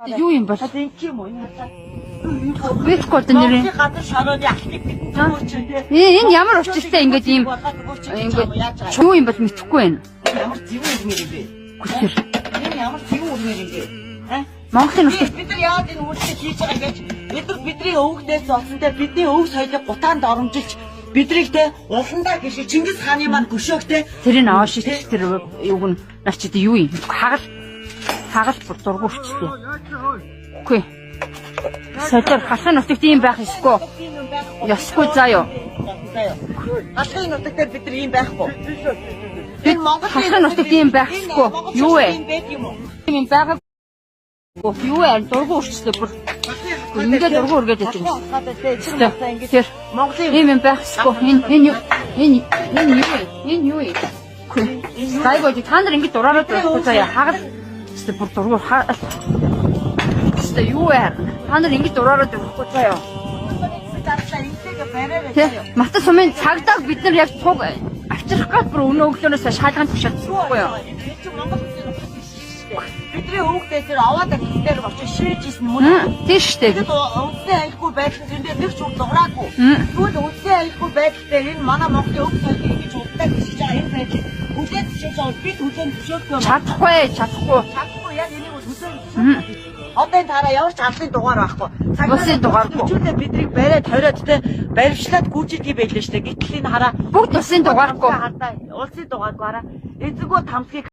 Юу юм бол? Энэ юм уу? Бэхгүй одоо нэрээ. Гадар шорооны ахлыг Энэ ямар учиртай ингэж ийм юу юм бол мэдэхгүй байна. ямар зөв үрмээр юм бэ? Хүчээр. Энэ ямар зөв үрмээр юм бэ? Монголын нутагт Бид нар яагаад энэ үйлчлэг хийж байгаа гэж бидний өвгдээс олсонтэй бидний өв соёлыг гутаанд оромжилж бидрийг те улсандаа гэж Чингис хааны маань гүшөөгтэй тэрийг аваад шийдэх тэр юуг нь нар чи юу юм? Хагал бүр дургуурчтэй. Үгүй. Сэтэр хасан нутагт ийм байх ёсгүй. Ёсгүй заа юу. Хасны нутагт бид нар ийм байхгүй. Бид хасан нутагт ийм байх ёсгүй. Юу вэ? Ийм байгаа. Юу вэ? Дургуурчтэй бүр. Ингээд дургуур гэж яж байгаа. Тэр Монголын ийм байх ёсгүй. Энэ юу вэ? Энэ юу вэ? Гайгүй та нар ингэж дураараад байхгүй заа хагал бүр дургуур юу вэ? Та нар ингэж дураараад байхгүй заа юу. Матас сумын цагдаа бид нар яг цуг авчрах гад бүр өнөө өглөөнөөс шалган тушаадсан байхгүй юу? бидний өвгдээс тэр аваад дээр очиж ширжсэн мөн. Тийм шүү дээ. Үндсэн аюулгүй байдал зөндөө нэг ч үг дуураагүй. Тэгвэл үндсэн аюулгүй байдал дээр энэ манай Монголын өв соёлыг ингэж удаа гисэж байгаа энэ байдал хүлээн зөвшөөрсөн бид хүлээн зөвшөөрөхгүй юм. Чадахгүй. Яг энийг хүлээн. Одоо энэ тараа ямар ч алсын дугаар байхгүй. Бусын дугааргүй. Чүлээ биднийг бариад хориод те баримтлаад гүйжидгий байлаа штэ. Гэтэл энэ хараа Бүгд бусын дугааргүй. улсын дугааргүй хараа. Эзэгөө тамсгийг